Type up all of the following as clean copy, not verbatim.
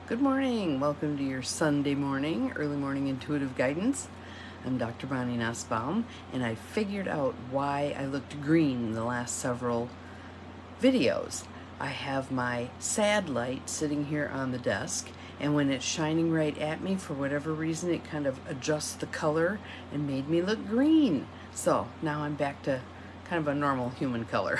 Good morning. Welcome to your Sunday morning, early morning intuitive guidance. I'm Dr. Bonnie Nussbaum, and I figured out why I looked green in the last several videos. I have my sad light sitting here on the desk, and when it's shining right at me, for whatever reason, it kind of adjusts the color and made me look green. So now I'm back to kind of a normal human color.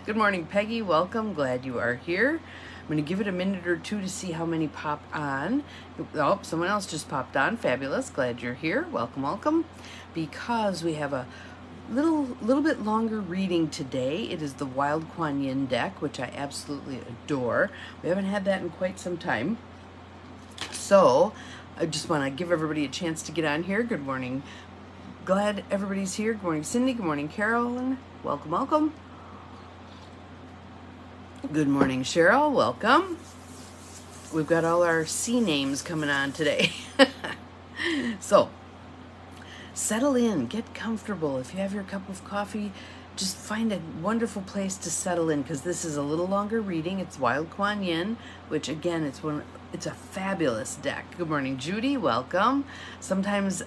Good morning, Peggy. Welcome. Glad you are here. I'm going to give it a minute or two to see how many pop on. Oh, someone else just popped on. Fabulous. Glad you're here. Welcome, welcome. Because we have a little bit longer reading today. It is the Wild Kuan Yin deck, which I absolutely adore. We haven't had that in quite some time. So I just want to give everybody a chance to get on here. Good morning. Glad everybody's here. Good morning, Cindy. Good morning, Carolyn. Welcome, welcome. Good morning, Cheryl. Welcome. We've got all our C names coming on today. So, settle in. Get comfortable. If you have your cup of coffee, just find a wonderful place to settle in, because this is a little longer reading. It's Wild Kuan Yin, which again, it's a fabulous deck. Good morning, Judy. Welcome. Sometimes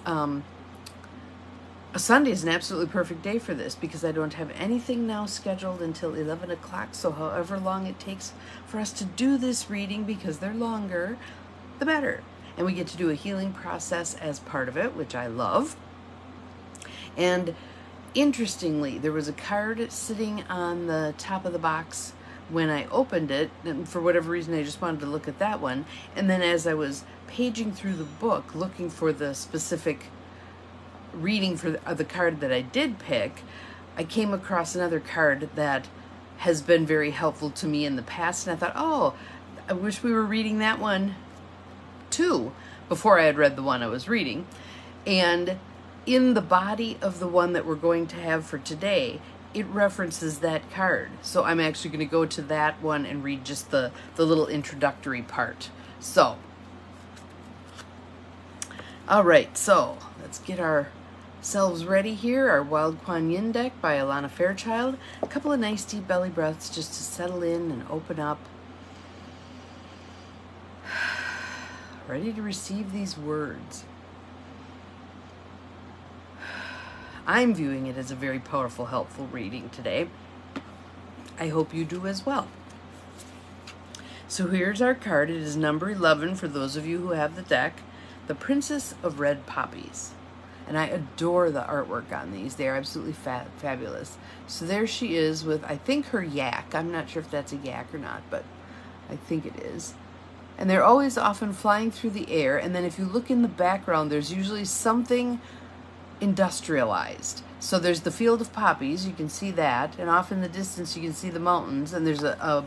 a Sunday is an absolutely perfect day for this, because I don't have anything now scheduled until 11 o'clock. So however long it takes for us to do this reading, because they're longer, the better. And we get to do a healing process as part of it, which I love. And interestingly, there was a card sitting on the top of the box when I opened it, and for whatever reason I just wanted to look at that one. And then as I was paging through the book looking for the specific reading for the card that I did pick, I came across another card that has been very helpful to me in the past, and I thought, oh, I wish we were reading that one too, before I had read the one I was reading. And in the body of the one that we're going to have for today, it references that card. So I'm actually going to go to that one and read just the little introductory part. So, all right, so let's get ourselves ready here. Our Wild Kuan Yin deck by Alana Fairchild. A couple of nice deep belly breaths just to settle in and open up. Ready to receive these words. I'm viewing it as a very powerful, helpful reading today. I hope you do as well. So here's our card. It is number 11 for those of you who have the deck. The Princess of Red Poppies. And I adore the artwork on these. They're absolutely fabulous. So there she is with, I think, her yak. I'm not sure if that's a yak or not, but I think it is. And they're always often flying through the air. And then if you look in the background, there's usually something industrialized. So there's the field of poppies. You can see that. And off in the distance, you can see the mountains. And there's a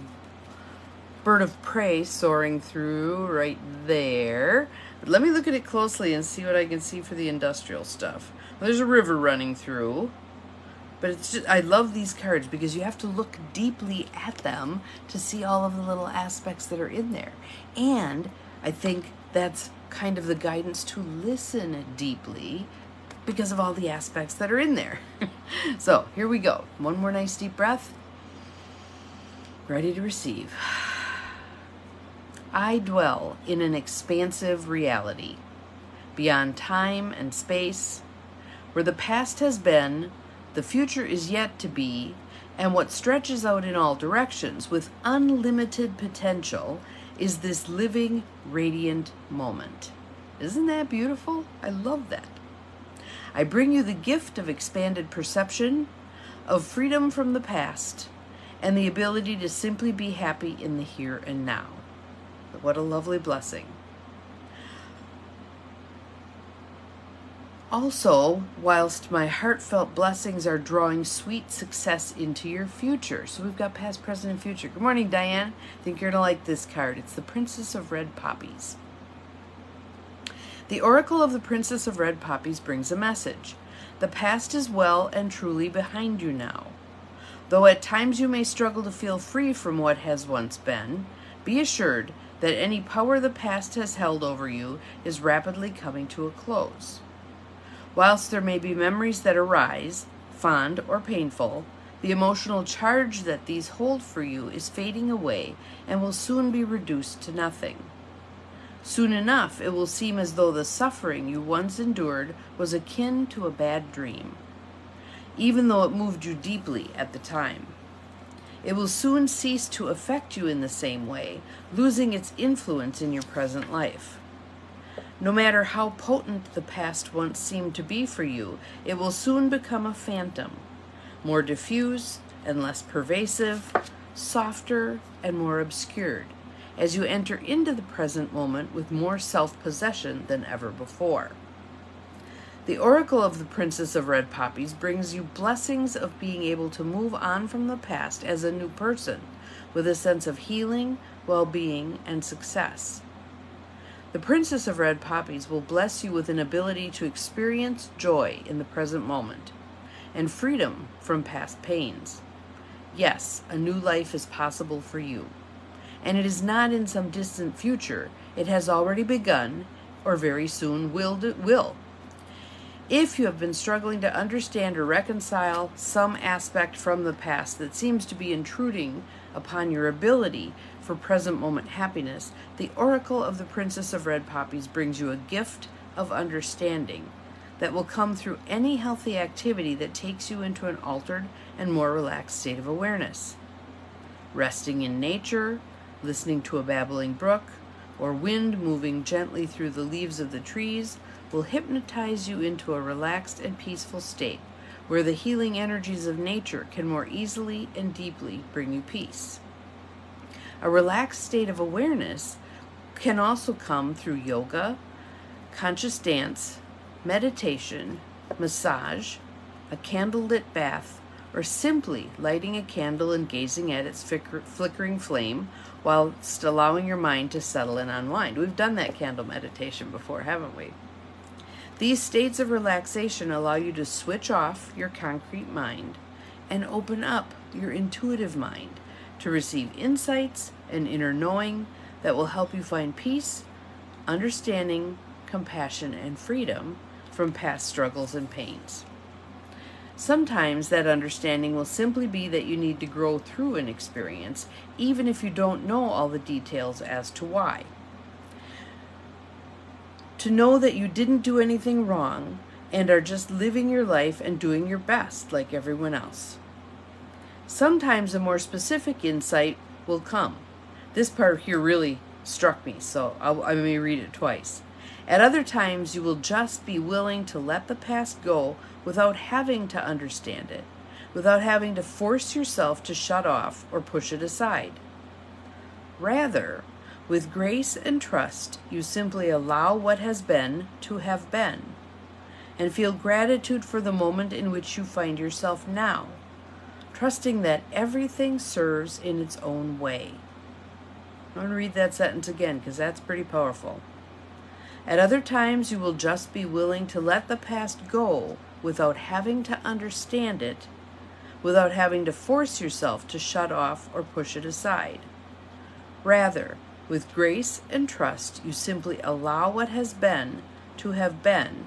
bird of prey soaring through right there. But let me look at it closely and see what I can see for the industrial stuff. Well, there's a river running through, but it's just, I love these cards because you have to look deeply at them to see all of the little aspects that are in there. And I think that's kind of the guidance to listen deeply because of all the aspects that are in there. So here we go. One more nice deep breath. Ready to receive. I dwell in an expansive reality, beyond time and space, where the past has been, the future is yet to be, and what stretches out in all directions with unlimited potential is this living, radiant moment. Isn't that beautiful? I love that. I bring you the gift of expanded perception, of freedom from the past, and the ability to simply be happy in the here and now. What a lovely blessing. Also, whilst my heartfelt blessings are drawing sweet success into your future. So we've got past, present, and future. Good morning, Diane. I think you're going to like this card. It's the Princess of Red Poppies. The Oracle of the Princess of Red Poppies brings a message. The past is well and truly behind you now. Though at times you may struggle to feel free from what has once been, be assured that any power the past has held over you is rapidly coming to a close. Whilst there may be memories that arise, fond or painful, The emotional charge that these hold for you is fading away and will soon be reduced to nothing. Soon enough, it will seem as though the suffering you once endured was akin to a bad dream, even though it moved you deeply at the time. It will soon cease to affect you in the same way, losing its influence in your present life. No matter how potent the past once seemed to be for you, it will soon become a phantom, more diffuse and less pervasive, softer and more obscured, as you enter into the present moment with more self-possession than ever before. The Oracle of the Princess of Red Poppies brings you blessings of being able to move on from the past as a new person, with a sense of healing, well-being, and success. The Princess of Red Poppies will bless you with an ability to experience joy in the present moment, and freedom from past pains. Yes, a new life is possible for you, and it is not in some distant future. It has already begun, or very soon will. If you have been struggling to understand or reconcile some aspect from the past that seems to be intruding upon your ability for present moment happiness, the Oracle of the Princess of Red Poppies brings you a gift of understanding that will come through any healthy activity that takes you into an altered and more relaxed state of awareness. Resting in nature, listening to a babbling brook, or wind moving gently through the leaves of the trees will hypnotize you into a relaxed and peaceful state where the healing energies of nature can more easily and deeply bring you peace. A relaxed state of awareness can also come through yoga, conscious dance, meditation, massage, a candlelit bath, or simply lighting a candle and gazing at its flickering flame whilst allowing your mind to settle and unwind. We've done that candle meditation before, haven't we? These states of relaxation allow you to switch off your concrete mind and open up your intuitive mind to receive insights and inner knowing that will help you find peace, understanding, compassion, and freedom from past struggles and pains. Sometimes that understanding will simply be that you need to grow through an experience, even if you don't know all the details as to why. To know that you didn't do anything wrong and are just living your life and doing your best like everyone else. Sometimes a more specific insight will come. This part here really struck me, so I may read it twice. At other times, you will just be willing to let the past go without having to understand it, without having to force yourself to shut off or push it aside. Rather, with grace and trust, you simply allow what has been to have been, and feel gratitude for the moment in which you find yourself now, trusting that everything serves in its own way. I'm going to read that sentence again because that's pretty powerful. At other times, you will just be willing to let the past go without having to understand it, without having to force yourself to shut off or push it aside. Rather, with grace and trust, you simply allow what has been to have been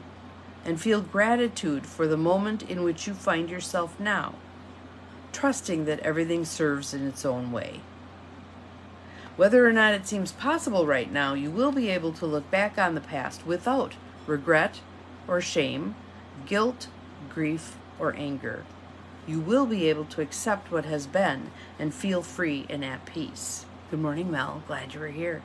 and feel gratitude for the moment in which you find yourself now, trusting that everything serves in its own way. Whether or not it seems possible right now, you will be able to look back on the past without regret or shame, guilt, grief, or anger. You will be able to accept what has been and feel free and at peace. Good morning, Mel. Glad you were here.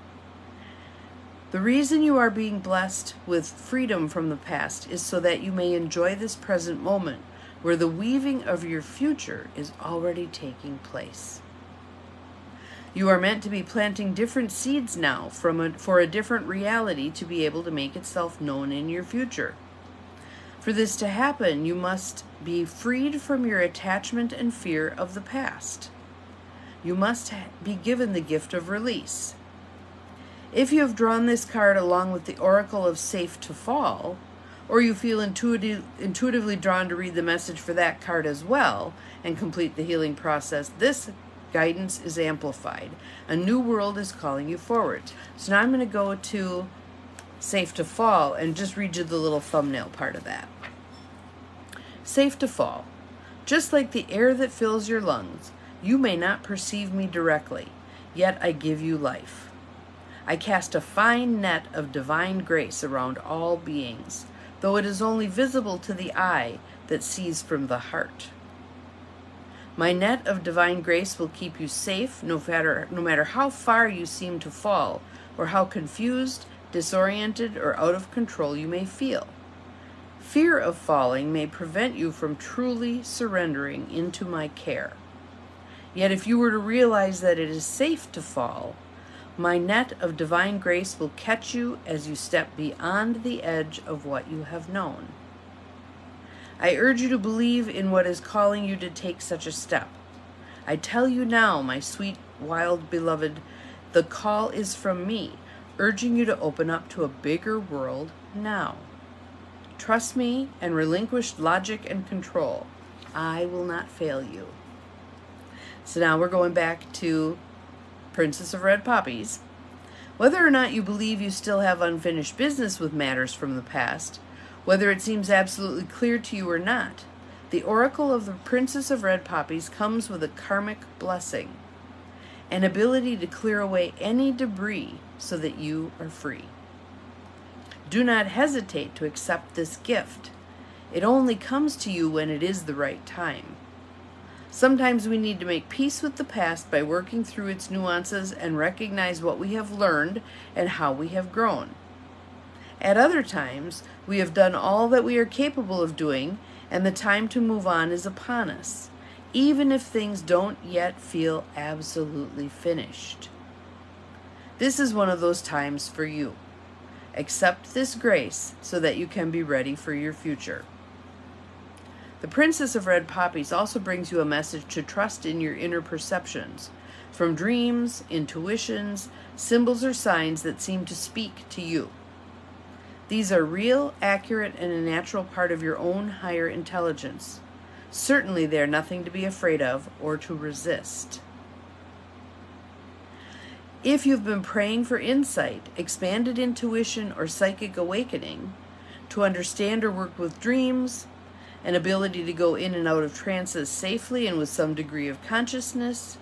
The reason you are being blessed with freedom from the past is so that you may enjoy this present moment where the weaving of your future is already taking place. You are meant to be planting different seeds now for a different reality to be able to make itself known in your future. For this to happen, you must be freed from your attachment and fear of the past. You must be given the gift of release. If you have drawn this card along with the Oracle of Safe to Fall, or you feel intuitively drawn to read the message for that card as well and complete the healing process, this guidance is amplified. A new world is calling you forward. So now I'm going to go to Safe to Fall and just read you the little thumbnail part of that. Safe to Fall. Just like the air that fills your lungs, you may not perceive me directly, yet I give you life. I cast a fine net of divine grace around all beings, though it is only visible to the eye that sees from the heart. My net of divine grace will keep you safe no matter how far you seem to fall, or how confused, disoriented, or out of control you may feel. Fear of falling may prevent you from truly surrendering into my care. Yet if you were to realize that it is safe to fall, my net of divine grace will catch you as you step beyond the edge of what you have known. I urge you to believe in what is calling you to take such a step. I tell you now, my sweet, wild beloved, the call is from me, urging you to open up to a bigger world now. Trust me and relinquish logic and control. I will not fail you. So now we're going back to Princess of Red Poppies. Whether or not you believe you still have unfinished business with matters from the past, whether it seems absolutely clear to you or not, the oracle of the Princess of Red Poppies comes with a karmic blessing, an ability to clear away any debris so that you are free. Do not hesitate to accept this gift. It only comes to you when it is the right time. Sometimes we need to make peace with the past by working through its nuances and recognize what we have learned and how we have grown. At other times, we have done all that we are capable of doing, and the time to move on is upon us, even if things don't yet feel absolutely finished. This is one of those times for you. Accept this grace so that you can be ready for your future. The Princess of Red Poppies also brings you a message to trust in your inner perceptions, from dreams, intuitions, symbols, or signs that seem to speak to you. These are real, accurate, and a natural part of your own higher intelligence. Certainly they are nothing to be afraid of or to resist. If you've been praying for insight, expanded intuition, or psychic awakening, to understand or work with dreams, an ability to go in and out of trances safely and with some degree of consciousness,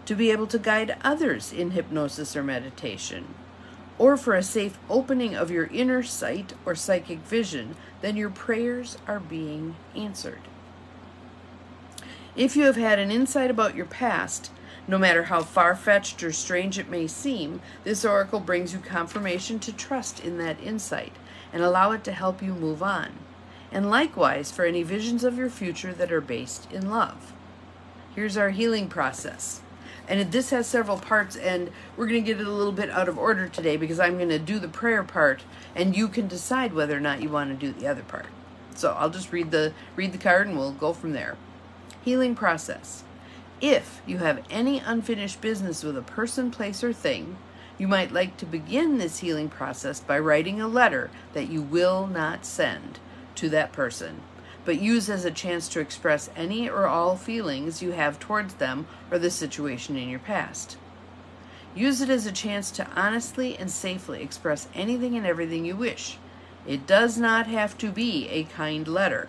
to be able to guide others in hypnosis or meditation, or for a safe opening of your inner sight or psychic vision, then your prayers are being answered. If you have had an insight about your past, no matter how far-fetched or strange it may seem, this oracle brings you confirmation to trust in that insight and allow it to help you move on. And likewise for any visions of your future that are based in love. Here's our healing process. And this has several parts, and we're going to get it a little bit out of order today because I'm going to do the prayer part, and you can decide whether or not you want to do the other part. So I'll just read the card and we'll go from there. Healing process. If you have any unfinished business with a person, place, or thing, you might like to begin this healing process by writing a letter that you will not send to that person, but use as a chance to express any or all feelings you have towards them or the situation in your past. Use it as a chance to honestly and safely express anything and everything you wish. It does not have to be a kind letter.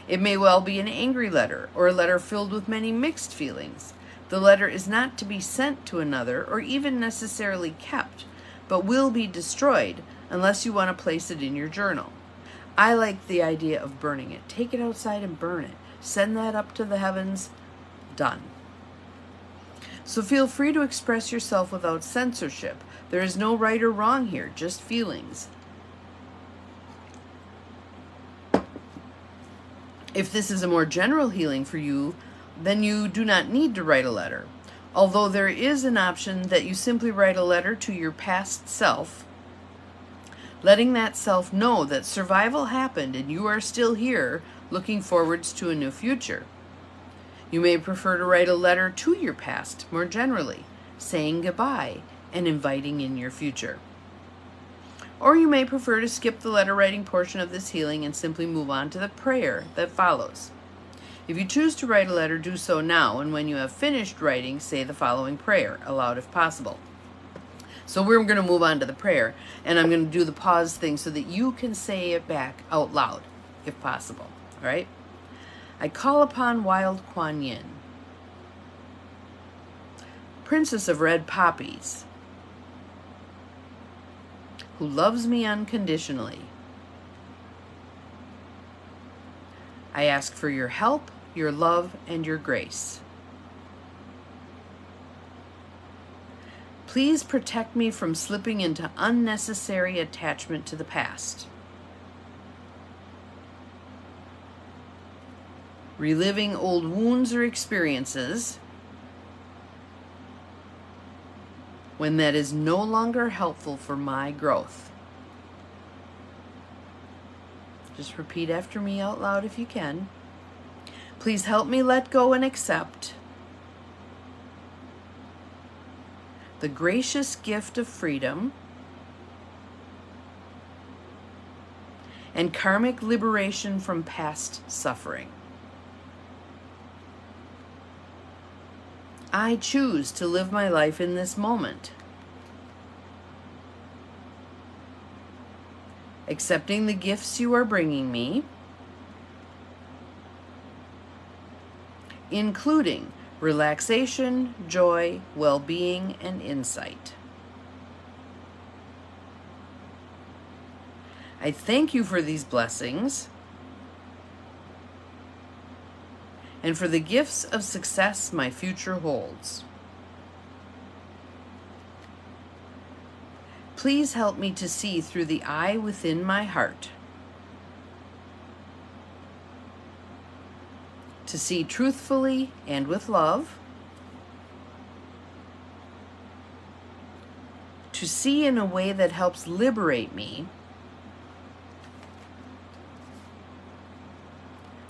It may well be an angry letter or a letter filled with many mixed feelings. The letter is not to be sent to another or even necessarily kept, but will be destroyed unless you want to place it in your journal. I like the idea of burning it. Take it outside and burn it. Send that up to the heavens. Done. So feel free to express yourself without censorship. There is no right or wrong here, just feelings. If this is a more general healing for you, then you do not need to write a letter. Although there is an option that you simply write a letter to your past self, letting that self know that survival happened and you are still here, looking forwards to a new future. You may prefer to write a letter to your past more generally, saying goodbye and inviting in your future. Or you may prefer to skip the letter writing portion of this healing and simply move on to the prayer that follows. If you choose to write a letter, do so now, and when you have finished writing, say the following prayer, aloud if possible. So we're going to move on to the prayer, and I'm going to do the pause thing so that you can say it back out loud, if possible. All right? I call upon Wild Kuan Yin, Princess of Red Poppies, who loves me unconditionally. I ask for your help, your love, and your grace. Please protect me from slipping into unnecessary attachment to the past, reliving old wounds or experiences when that is no longer helpful for my growth. Just repeat after me out loud if you can. Please help me let go and accept the gracious gift of freedom and karmic liberation from past suffering. I choose to live my life in this moment, accepting the gifts you are bringing me, including relaxation, joy, well-being, and insight. I thank you for these blessings and for the gifts of success my future holds. Please help me to see through the eye within my heart, to see truthfully and with love, to see in a way that helps liberate me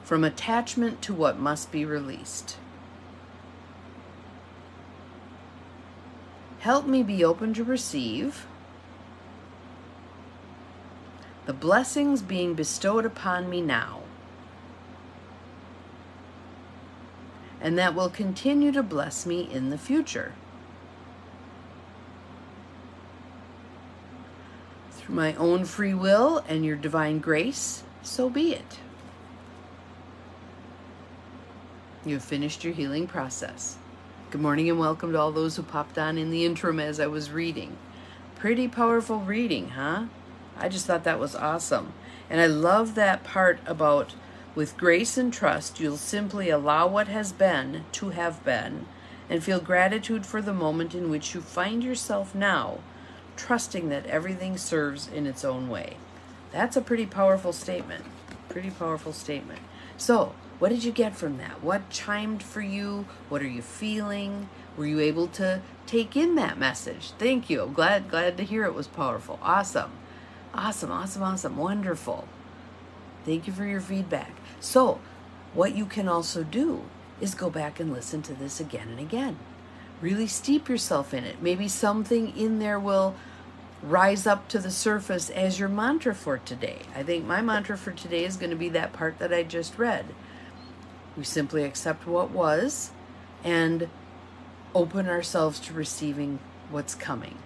from attachment to what must be released. Help me be open to receive the blessings being bestowed upon me now, and that will continue to bless me in the future. Through my own free will and your divine grace, so be it. You have finished your healing process. Good morning and welcome to all those who popped on in the interim as I was reading. Pretty powerful reading, huh? I just thought that was awesome. And I love that part about with grace and trust, you'll simply allow what has been to have been and feel gratitude for the moment in which you find yourself now, trusting that everything serves in its own way. That's a pretty powerful statement. Pretty powerful statement. So, what did you get from that? What chimed for you? What are you feeling? Were you able to take in that message? Thank you. I'm glad to hear it was powerful. Awesome. Awesome. Wonderful. Thank you for your feedback. So, what you can also do is go back and listen to this again and again. Really steep yourself in it. Maybe something in there will rise up to the surface as your mantra for today. I think my mantra for today is going to be that part that I just read. We simply accept what was and open ourselves to receiving what's coming.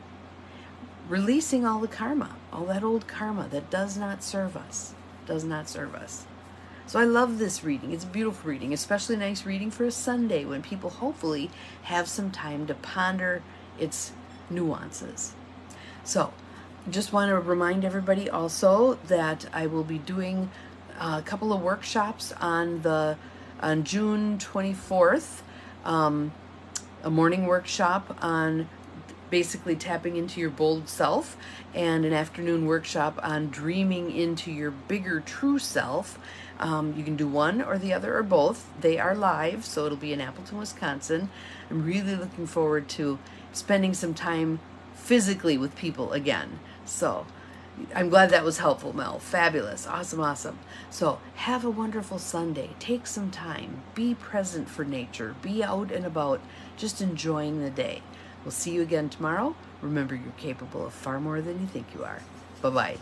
Releasing all the karma, all that old karma that does not serve us. So I love this reading. It's a beautiful reading, especially a nice reading for a Sunday when people hopefully have some time to ponder its nuances. So just want to remind everybody also that I will be doing a couple of workshops on June 24th, a morning workshop on basically tapping into your bold self, and an afternoon workshop on dreaming into your bigger true self. You can do one or the other or both. They are live, so it'll be in Appleton, Wisconsin. I'm really looking forward to spending some time physically with people again. So I'm glad that was helpful, Mel. Fabulous. Awesome. So have a wonderful Sunday. Take some time. Be present for nature. Be out and about, just enjoying the day. We'll see you again tomorrow. Remember, you're capable of far more than you think you are. Bye-bye.